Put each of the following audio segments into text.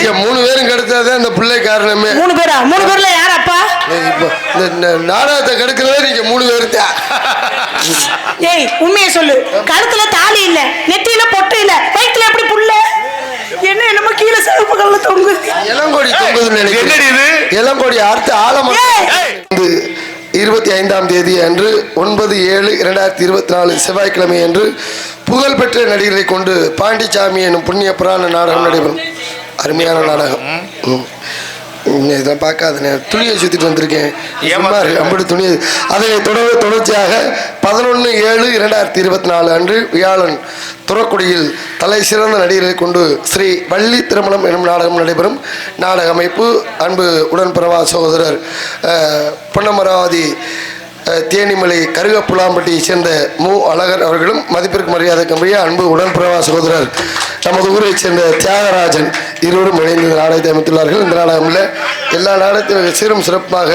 நீங்க 3 பேரும் கெடுத்தாதான் அந்த பிள்ளை காரணமே. 3 பேரா? 3 பேர்ல யார் அப்பா? இந்த நாடகத்தை கெடுக்கிறதே நீங்க 3 பேரு தான். ஏய் உண்மையை சொல்லு. கழுத்துல தாலி இல்ல, நெத்தியில பொட்டு இல்ல, வயித்துல எப்படி புள்ள? என்னமோ கீழே சிவப்பு கல்ல தொங்குது. இளங்கோடி தொங்குதுன்னு நினைக்கிறேன். இளங்கோடி அடுத்த ஆலமரம் 25ஆம் தேதி அன்று 9/7/2024 செவ்வாய்க்கிழமை அன்று புகழ்பெற்ற நடிகரை கொண்டு பாண்டிச்சாமி எனும் புண்ணிய புராண நாடகம் நடைபெறும். அருமையான நாடகம். இதெல்லாம் பார்க்காத துணியை சுத்திட்டு வந்திருக்கேன். அப்படி துணி. அதை தொடர்ச்சியாக 11/7/2024 அன்று வியாழன் துறக்குடியில் தலை சிறந்த நடிகரை கொண்டு ஸ்ரீ வள்ளி திருமணம் எனும் நாடகம் நடைபெறும். நாடக அமைப்பு அன்பு உடன்பிறவா சகோதரர் பொன்னமராவதி தேனிமலை கருகப்புலாம்பட்டியை சேர்ந்த மு அழகர் அவர்களும், மதிப்பிற்கு மரியாதைக்குரிய அன்பு உடன்பிறவா சகோதரர் நமது ஊரை சேர்ந்த தியாகராஜன் இருவரும் இணைந்து இந்த நாடகத்தை அமைத்துள்ளார்கள். இந்த நாடகமில் எல்லா நாடகத்தையும் சீரும் சிறப்பாக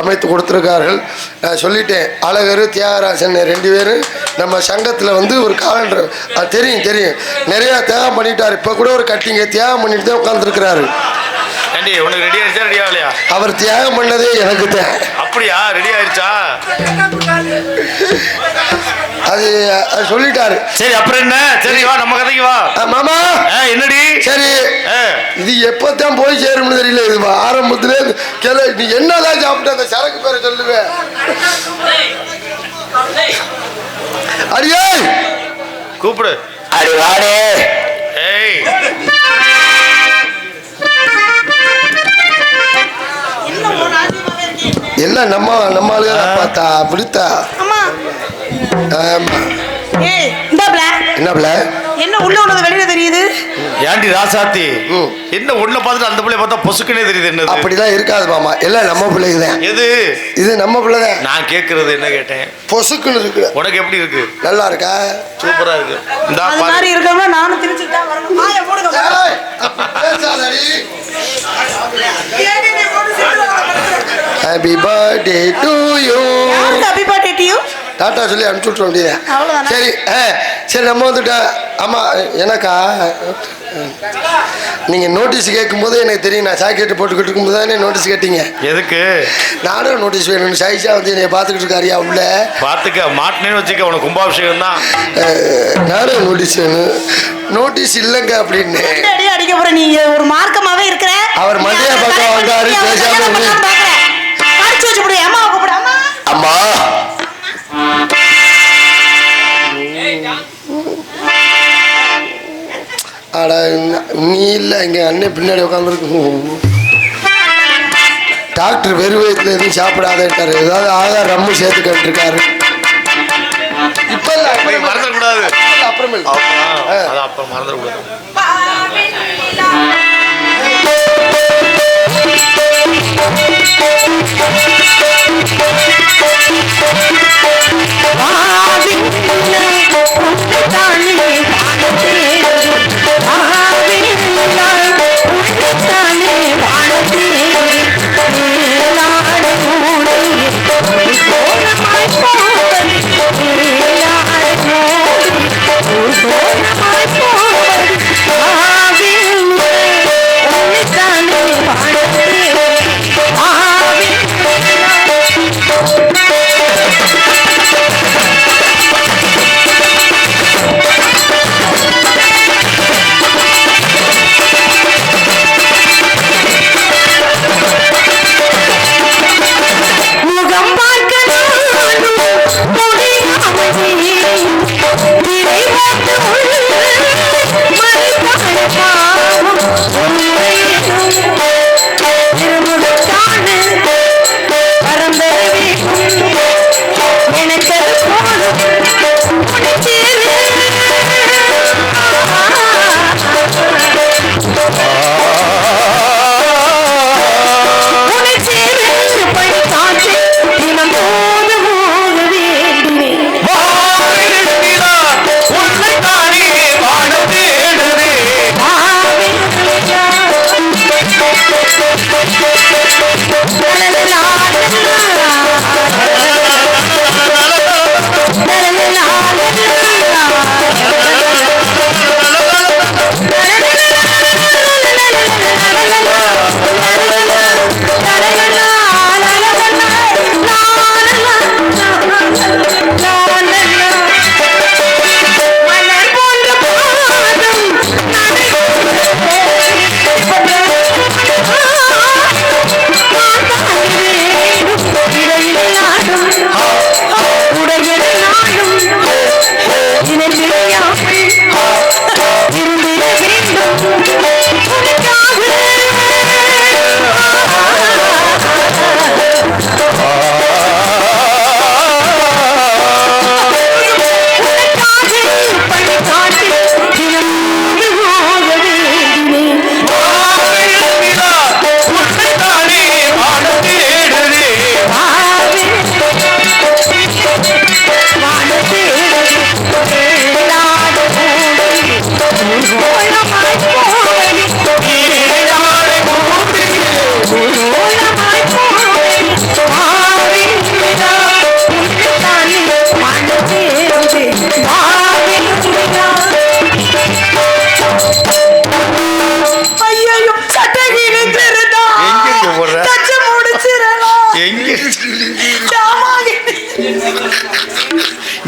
அமைத்து கொடுத்துருக்கார்கள். நான் சொல்லிட்டேன், அழகர் தியாகராஜன் 2 பேரும் நம்ம சங்கத்தில் ஒரு காலண்டர் தெரியும் நிறையா தியாகம் பண்ணிட்டார். இப்போ கூட ஒரு கட்டிங்க தியாகம் பண்ணிட்டு தான் உட்காந்துருக்கிறாரு. அவர் தியாகம் பண்ணதே எனக்கு தான். அப்படியா? ரெடி ஆயிடுச்சா? அது சொல்லிட்டாரு. சரி, அப்புறம் என்ன? சரி வா, நம்ம கதைக்கு வா. மாமா என்னடி? சரி, இது எப்பதான் போய் சேரும்னு தெரியல. இது ஆரம்பத்துல நீ என்னதான் சாப்பிட்ட அந்த சரக்கு பேரை சொல்லுவேன். அடியே கூப்பிடு. அடி வாடே. ஏய் எல்லாம் நம்ம ஆளுங்க பார்த்தா அப்படித்தா. என்ன உள்ள உள்ளது வெளியில தெரியுது? ஏண்டி ராசாத்தி, என்ன ஒண்ணு பார்த்துட்டு அந்த பிள்ளைய பார்த்தா பொசுக்குனே தெரியுது. என்ன அப்படிலாம் இருக்காது மாமா, எல்லாம் நம்ம பிள்ளைதான். எது இது? நம்ம பிள்ளைதான். நான் கேட்கறது என்ன கேட்டேன்? பொசுக்குன்னு இருக்கு. உனக்கு எப்படி இருக்கு? நல்லா இருக்கா? சூப்பரா இருக்கு. இந்த மாதிரி இருக்கவங்க நானும் திருச்சிட்டு தான் வரணும். ஆய போடுங்க. Happy birthday to you. Happy birthday to you tata சொல்லி அனுப்பிச்சு விட்டுற வேண்டியது. சரி சரி, நம்ம வந்துட்டா. ஆமா, எனக்கா நீங்க நோட்டீஸ் கேட்கும் போது எனக்கு தெரியும். நான் சாக்கெட்டு போட்டுக்கிட்டு இருக்கும் போது தானே நோட்டீஸ் கேட்டீங்க. எதுக்கு? நானும் நோட்டீஸ் வேணும்னு சைஸா என்னை பார்த்துக்கிட்டு இருக்காரியா உள்ள. பார்த்துக்க மாட்டினேன்னு வச்சுக்க, உனக்கு கும்பாபிஷேகம் தான். நானும் நோட்டீஸ் வேணும். நோட்டீஸ் இல்லைங்க அப்படின்னு அடிக்க போற. நீங்க ஒரு மார்க்கமாவே இருக்கிற. அவர் மண்டையா பக்கம் வந்தாரு, பேசாம அடிச்சு வச்சு போடு. அம்மா கூப்பிடு. அம்மா அட நீ இல்லை, இங்கே அண்ணன் பின்னாடி உட்காந்துருக்கு. டாக்டர் வெறும் வயிற்றுல எதுவும் சாப்பிடாதேட்டாரு. ஏதாவது ஆகார் ரம்மு சேர்த்து கேட்டுருக்காரு. இப்ப இல்லை, மறந்துடக்கூடாது. அப்புறமே அப்புறம் மறந்துடக்கூடாது. முகம் பார்க்க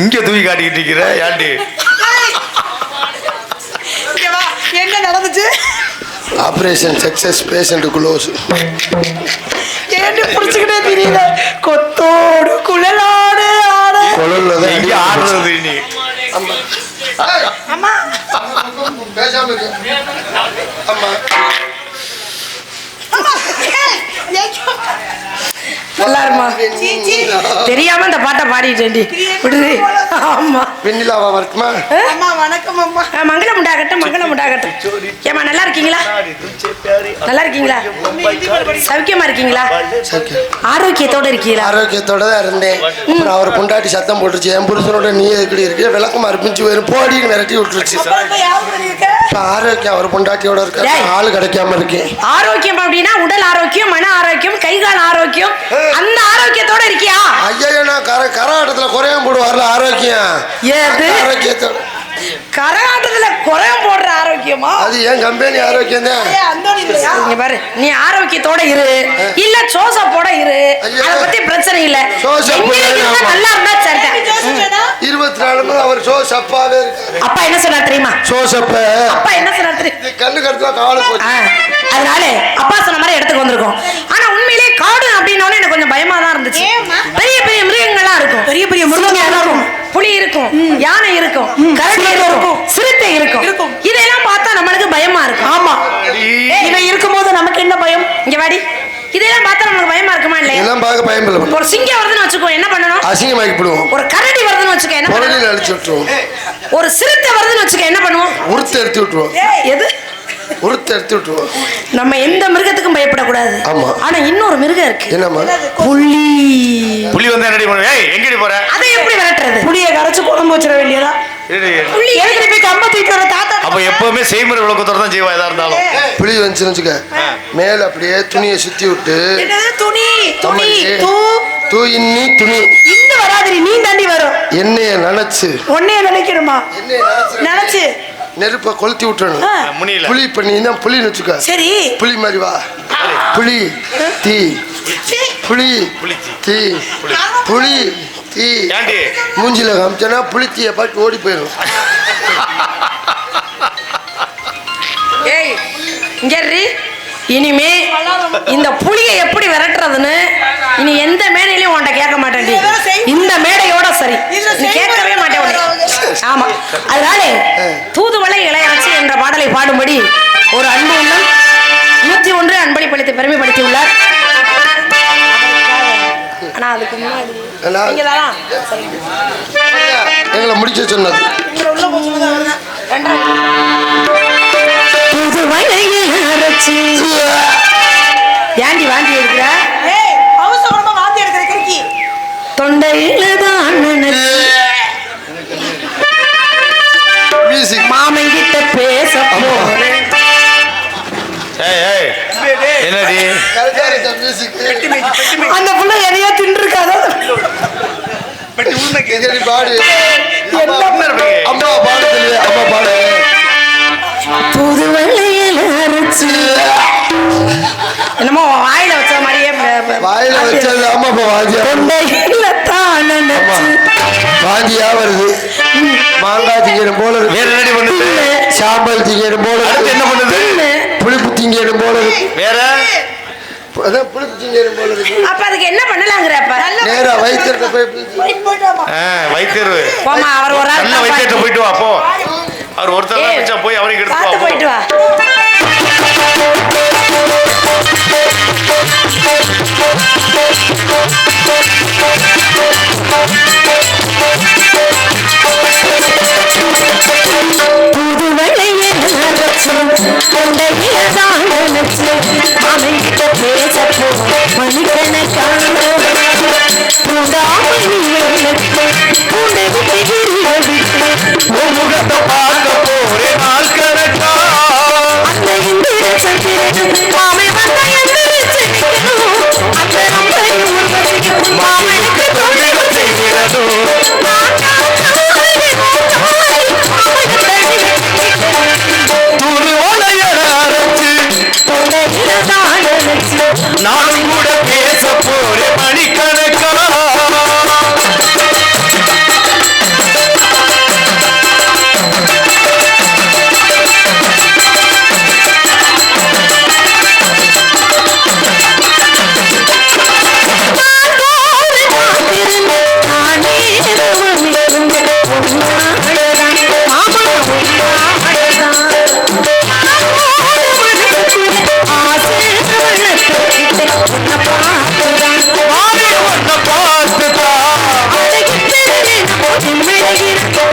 இங்க தூக்கி காட்டிக்கிட்டு இருக்கிற ஏண்டி? இங்க வா, என்ன நடந்துச்சு? Operation success, patient close. ஏண்டி புடிச்சுக்கிட்டே தெரியல? கொத்தோடு குழலாடு ஆட. குழல்ல தான் இங்க ஆடுறது நீ. அம்மா. அம்மா பேசாம இரு. அம்மா. நல்லா இருமா. தெரியாம இந்த பாட்டை பாடிட்டேன்டி. விடுது. ஆமா. வெண்ணிலாவா வரட்டுமா? அம்மா வணக்கம் அம்மா. மங்களம் உண்டாகட்டும், மங்களம் உண்டாகட்டும். ஏமா நல்லா இருக்கீங்களா? நல்லா இருக்கீங்களா? சௌக்கியமா இருக்கீங்களா? ஆரோக்கியத்தோட இருக்கீங்களா? ஆரோக்கியத்தோட தான் இருந்தேன். அப்புறம் அவர் பொண்டாட்டி சத்தம் போட்டுருச்சு, என் புருஷனோட நீ எதுக்கடி இருக்கு, விளக்கமா இருப்பிச்சு வரும் போடின்னு மிரட்டி விட்டுருச்சு. இப்ப ஆரோக்கியம் அவர் பொண்டாட்டியோட இருக்க, ஆளு கிடைக்காம இருக்கேன். ஆரோக்கியம் அப்படின்னா உடல் ஆரோக்கியம், மன ஆரோக்கியம், கைகால் ஆரோக்கியம், அந்த ஆரோக்கியத்தோட இருக்கியா? ஐயா நான் கரகாட்டத்துல குறையாம போடுவார்ல ஆரோக்கியம். ஏது ஆரோக்கியத்தோட கரகாட்டத்துல குறையம் போடுற ஆரோக்கியமா? அது ஏன் கம்பெனி ஆரோக்கியம் தான். இங்க பாரு, நீ ஆரோக்கியத்தோட இரு, இல்ல சோசப்போட இரு, அத பத்தி பிரச்சனை இல்ல. நல்லா இருந்தா சரிதான். 24 மணி அவர் சோசப்பாவே இருக்கு. அப்பா என்ன சொன்னார் தெரியுமா? சோசப்ப அப்பா என்ன சொன்னார் தெரியுமா? கண்ணு கருத்துல காவல போச்சு. அதனால அப்பா சொன்ன மாதிரி இடத்துக்கு வந்திருக்கோம். ஆனா உண்மையிலேயே காடு அப்படின்னோட எனக்கு கொஞ்சம் பயமா தான் இருந்துச்சு. பெரிய பெரிய மிருகங்கள்லாம் இருக்கும், பெரிய பெரிய மிருகங்கள் இருக்கும், புலி இருக்கும், யானை இருக்கும், கரடி இருக்கும், சிறுத்தை இருக்கும். இதெல்லாம் பார்த்தா நம்மளுக்கு பயமா இருக்கும். ஆமா, இவன் இருக்கும்போது நமக்கு என்ன பயம்? இங்க வாடி. இதெல்லாம் பார்த்தா நமக்கு பயமா இருக்குமா இல்லையா? இதெல்லாம் பார்க்க பயம் இல்ல. ஒரு சிங்கம் வருதுன்னு வச்சுக்கோ, என்ன பண்ணணும்? அசிங்கமாக்கி போடுவோம். ஒரு கரடி வருதுன்னு வச்சுக்கோ, என்ன பண்ணணும்? அழிச்சு விட்டுருவோம். ஒரு சிறுத்தை வருதுன்னு வச்சுக்கோ, என்ன பண்ணுவோம்? உருத்து எடுத்து விட்டுருவோம். எது? உருத்து எடுத்து விட்டுருவோம். நம்ம எந்த மிருகத்துக்கும் பயப்படக்கூடாது. ஆமா. ஆனா இன்னொரு மிருகம் இருக்கு. என்னம்மா? புலி. புலி வந்து என்னடி பண்ணுவ? ஏய் எங்கடி போற? அதை எப்படி விரட்டுறது? புலியை கரைச்சு குழம்பு வச்சிட வேண்டியதா? புலி எதுக்கு போய் கம்ப தூக்கி வர தாத்தா? அப்ப எப்பவுமே செய்முறை விளக்கத்தோட தான் செய்வா எதா இருந்தாலும். புலி வந்துச்சுன்னு வச்சுக்க, மேல அப்படியே துணியை சுத்தி விட்டு. என்னது துணி? துணி தூ இன்னி துணி இந்த வராதிரி, நீ தாண்டி வரும். எண்ணெய நினைச்சு, ஒன்னைய நினைக்கணுமா? நினைச்சு நெருப்ப கொளுத்தி விட்டுறணும். முனியில புலி பண்ணி தான் புலின்னு வச்சுக்க. சரி, புலி மாதிரி வா. புலி தீ, புலி தீ, புலி தீ. ஏண்டி மூஞ்சில காமிச்சனா புலி தீய பார்த்து ஓடி போயிடும். ஏய் இங்க இரு. இனிமே இந்த புலியை எப்படி விரட்டுறதுன்னு இனி எந்த மேடையிலையும் உன்கிட்ட கேட்க மாட்டேன்டி. இந்த மேடையோட சரி, நீ கேட்கவே மாட்டேன் உன்னை. ஆமா, அதனால தூதுவளை இளையராட்சி என்ற பாடலை பாடும்படி ஒரு அன்பு உள்ளம் 101 அன்பளிப்பளித்து பெருமைப்படுத்தி உள்ளார். ஆனா அதுக்கு முன்னாடி எங்களை முடிக்க சொன்னது ஏண்டி வாந்தி எடுக்கிற? தொண்டையில தான் மாமன் கிட்ட பேச போறேன். என்னடி அந்த புள்ள எதையோ தின்றுருக்காத பாடு. அம்மா பாடு, அம்மா பாடு. புது வெள்ளையில அரைச்சு என்னமோ வாயில வச்ச மாதிரியே வாயில வச்சது. ஆமா, தொண்டையில தான் வாந்தியா வருது. மாங்காய் திங்கணும் போல இருக்கு. வேற என்னடி பண்ணுது? சாம்பல் திங்கணும் போல இருக்கு. என்ன பண்ணுது? புளிப்பு திங்கணும் போல இருக்கு. வேற புளிப்பு திங்கணும் போல இருக்கு. அப்ப அதுக்கு என்ன பண்ணலாங்கிறப்ப? நேரா வைத்தியர்கிட்ட போய் வைத்தியர் போமா, அவர் ஒரு நல்ல வைத்தியர்கிட்ட போயிட்டு வா. போ, அவர் ஒருத்தர் வச்சா போய் அவரையும் எடுத்து போயிட்டு வா. புது வெள்ளையில தொண்டையில தான் நினைச்சு அமைக்க பேச போ மணிக்கணக்கான முகத்தை பார்க்க போறேன் நாள் கணக்கா. அந்த இந்திர சந்திரன் மாமை வந்த எந்திரிச்சு அந்த நம்பரை உருவசிக்கும் மாமைக்கு தொழில் செய்கிறதோ.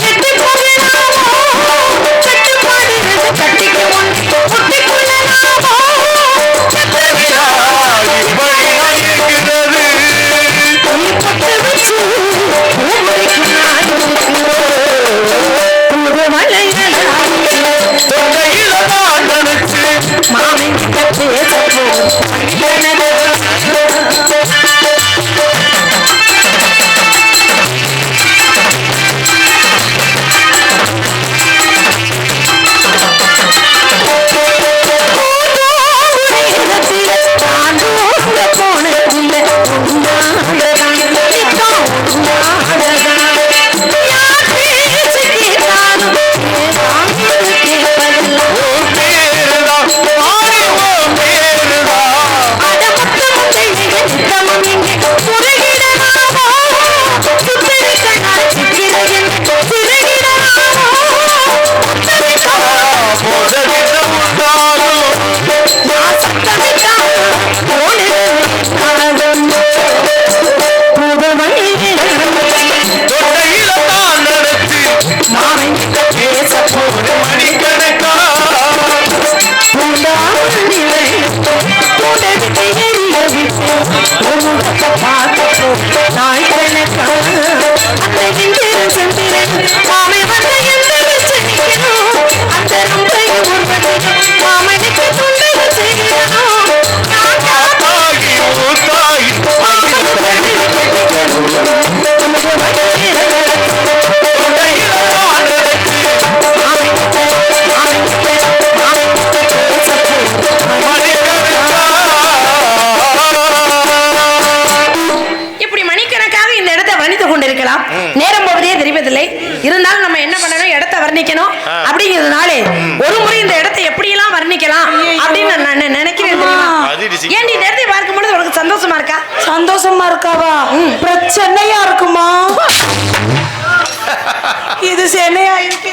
கெட்டு போகலாமோ கட்டுப்பாடு கட்டிக்கு முன் முட்டி கொள்ளலாமோ பட்டு வச்சு பூமரைக்கு புது மலையடா மாமன் கிட்ட பேச நேரம் போவதே தெரிவதில்லை. இருந்தாலும் நம்ம என்ன பண்ணணும், இடத்தை வர்ணிக்கணும். அப்படிங்கிறதுனால ஒரு முறை இந்த இடத்தை எப்படி எல்லாம் வர்ணிக்கலாம் அப்படின்னு நான் நினைக்கிறேன். ஏன் இந்த இடத்தை பார்க்கும்போது உனக்கு சந்தோஷமா இருக்கா? சந்தோஷமா இருக்காவா? பிரச்சனையா இருக்குமா? இது சென்னையா இருக்கு.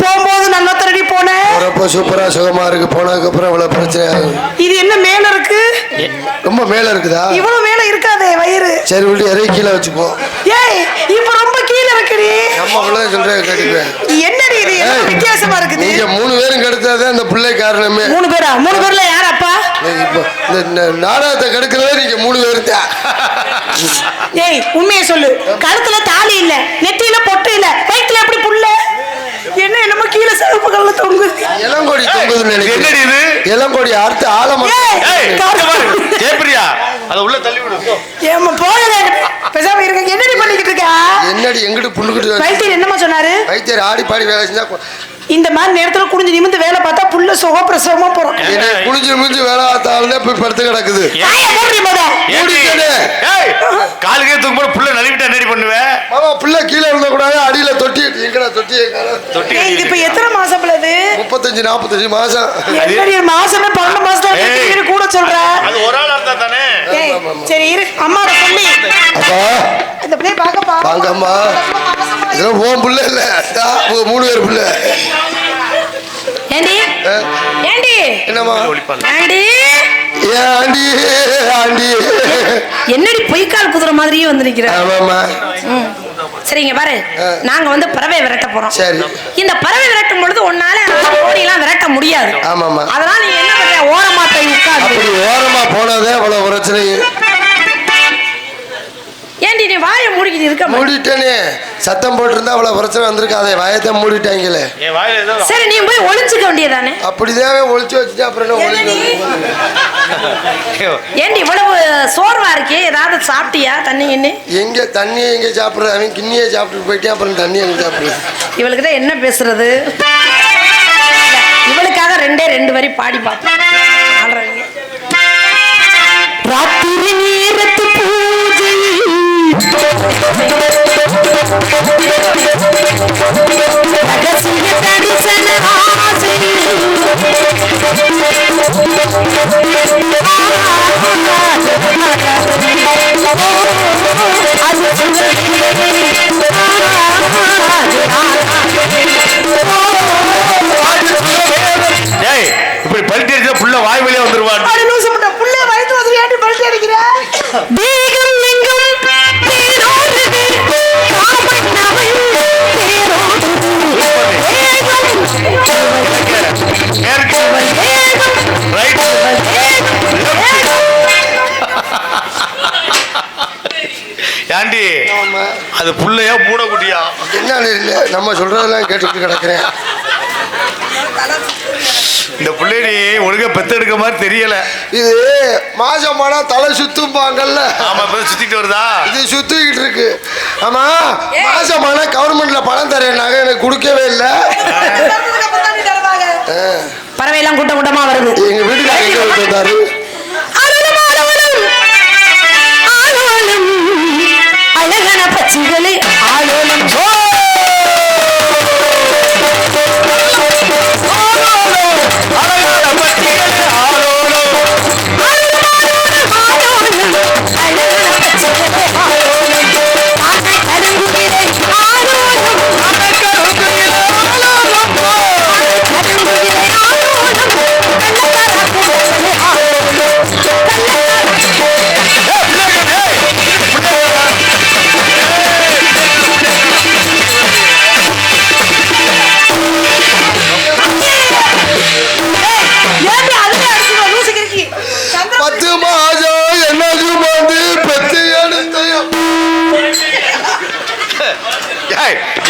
போகும்போது நல்லா தரடி போனேன். சூப்பரா சுகமா இருக்கு. போனதுக்கு அப்புறம் இவ்வளவு பிரச்சனை ஆகுது. இது என்ன மேல இருக்கு? ரொம்ப மேல இருக்குதா? இவ்வளவு மேல இருக்காதே வயிறு. சரி விட்டு இறை கீழே வச்சுக்கோ. ஏய் இப்ப ரொம்ப கீழே இருக்குடி. நம்ம உள்ள சொல்றேன் கேட்டுக்குவேன். என்னடி இது வித்தியாசமா இருக்குது? நீங்க 3 பேரும் கெடுத்ததே அந்த பிள்ளை காரணமே. 3 பேரா? 3 பேர்ல யார் அப்பா? இப்போ இந்த நாடகத்தை கெடுக்கிறதே நீங்க 3 பேரும் தான். ஏய் உண்மையை சொல்லு. கழுத்துல தாலி இல்ல, நெத்தியில பொட்டு இல்ல, வயித்துல எப்படி புள்ள? என்ன என்னமோ கீழே சிவப்பு கல்ல தொங்குது. இளங்கோடி தொங்குதுன்னு நினைக்கிறேன். இளங்கோடி அடுத்து ஆலமரம். ஜெயபிரியா அத உள்ள தள்ளி விடு. ஏம்மா போயல பேசாம இருக்க. என்னடி பண்ணிக்கிட்டு இருக்க? என்னடி எங்கிட்டு புண்ணுக்கிட்டு? வைத்தியர் என்னமா சொன்னாரு? வைத்தியர் ஆடி பாடி வேலை செஞ்சா இந்த மாதிரி நேரத்துல குனிஞ்சு நிமிந்து வேலை பார்த்தா புள்ள சுகப்பிரசவமா போறோம். குனிஞ்சு நிமிந்து வேலை பார்த்தாலும் போய் படுத்து கிடக்குது. காலுக்கே தூக்கும் போது புள்ள நழுவிட்டா என்னடி பண்ணுவேன்? மாமா புள்ள கீழே விழுந்த கூடாது. அடியில தொட்டி எங்கடா தொட்டி? இது இப்ப எத்தனை மாசம் பிள்ளது? 35-40 மாசம். மாசமே 12 மாசம் கூட சொல்ற. அது ஒரு ஆள் இருந்தா தானே. சரி இரு அம்மாட சொல்லி. அப்பா இந்த பிள்ளை பாக்கப்பா. வாங்கம்மா. இதெல்லாம் ஓம் புள்ள இல்ல. 3 பேர் புள்ள. ஏண்டி ஏண்டி என்னம்மா? ஆண்டி ஆண்டி ஆண்டி என்னடி பொய்க்கால் குதிரை மாதிரியே வந்து நிக்கிற? ஆமாம்மா. சரிங்க பாரு, நாங்க வந்து பறவை விரட்ட போறோம். சரி. இந்த பறவை விரட்டும் பொழுது உன்னால ஓடி எல்லாம் விரட்ட முடியாது. ஆமாம்மா. அதனால நீ என்ன பண்ற, ஓரமா போய் உட்கார்ந்து. அப்படி ஓரமா போனதே அவ்வளவு பிரச்சனை. ஏண்டி நீ வாயை மூடிக்கிட்டு இருக்க? மூடிட்டேனே. சத்தம் போட்டிருந்தா அவ்வளவு பிரச்சனை வந்திருக்காதே. வாயத்தை மூடிட்டாங்களே. சரி நீ போய் ஒளிச்சுக்க வேண்டியதானே? அப்படிதான் ஒளிச்சு வச்சுட்டு அப்புறம் என்ன ஒளிச்சு? ஏண்டி இவ்வளவு சோர்வா இருக்கே, ஏதாவது சாப்பிட்டியா? தண்ணி கிண்ணி? எங்க தண்ணியை எங்க சாப்பிடுறது? அவன் கிண்ணியை சாப்பிட்டு போயிட்டேன். அப்புறம் தண்ணி எங்க சாப்பிடுறது? இவளுக்குதான் என்ன பேசுறது? இவளுக்காக 2 வரி பாடி பார்த்தேன். ராத்திரி நேரத்து பூஜை ரகசிய தரிசன ஆசை இப்படி பல்ட்டி அடிச்சா புள்ள வாய் வழியா வந்துருவான். புள்ள வயிற்று வந்து ஏன் பல்ட்டி அடிக்கிற? தேகம் எங்கும் தேனோடுது காமன் நவை அது புள்ளையா பூடக்குட்டியா? என்ன இல்லை, நம்ம சொல்றதெல்லாம் கேட்டுக்கிட்டு கிடக்குறேன். இந்த புள்ளை நீ ஒழுங்கா பெத்தெடுக்க மாதிரி தெரியல. இது மாசமானா தலை சுத்தும்பாங்கல்ல. ஆமா, இப்ப சுத்திட்டு வருதா? இது சுத்திக்கிட்டு இருக்கு. ஆமா, மாசமான கவர்மெண்ட்ல பணம் தரேன்னாங்க, எனக்கு கொடுக்கவே இல்லை. பறவையெல்லாம் கூட்டம் கூட்டமா வருது. எங்க வீட்டுக்கு எங்க விட்டு வந்தாரு? அழகான பச்சிகளே ஆலோலம்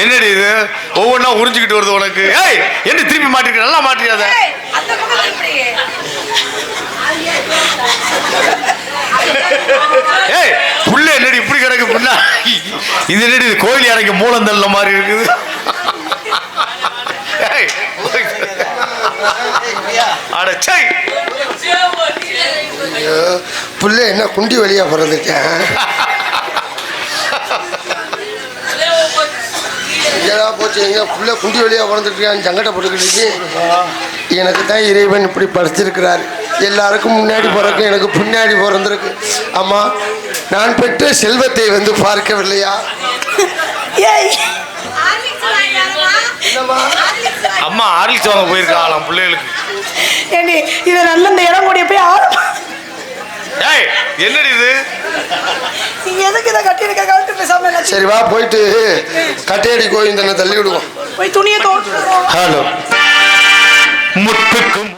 என்னடி இது ஒவ்வொன்னா உறிஞ்சிக்கிட்டு வருது உனக்கு? ஏய், என்ன திருப்பி மாட்டிருக்க? நல்லா மாட்டியாத. ஏய், புள்ள என்னடி இப்படி கிடக்கு? புள்ள இது என்னடி கோயில் இறங்கி மூலந்தள்ள மாதிரி இருக்குது. அடச்சை, புள்ள என்ன குண்டி வழியா பிறந்துட்டேன். போச்சு, எங்க புள்ள குண்டி வழியா பிறந்துட்டு சங்கடப்பட்டுக்கிட்டு. எனக்கு தான் இறைவன் இப்படி படிச்சிருக்கிறார். எல்லாருக்கும் முன்னாடி பிறக்கும், எனக்கு பின்னாடி பிறந்திருக்கு. அம்மா, நான் பெற்ற செல்வத்தை வந்து பார்க்கவில்லையா? அம்மா ஆர்லிக்ஸ் வாங்க போயிருக்காங்களாம் பிள்ளைகளுக்கு. ஏண்டி இதை நல்ல இந்த இடம் கூடிய போய் ஆடும். ஏய், என்னடி இது? நீங்க எதுக்கு இதை கட்டியிருக்க? கழட்டு பேசாம. சரி வா, போயிட்டு கட்டையடி கோவிந்தனை தள்ளி விடுவோம். போய் துணியை தோற்று. ஹலோ, முத்துக்கும்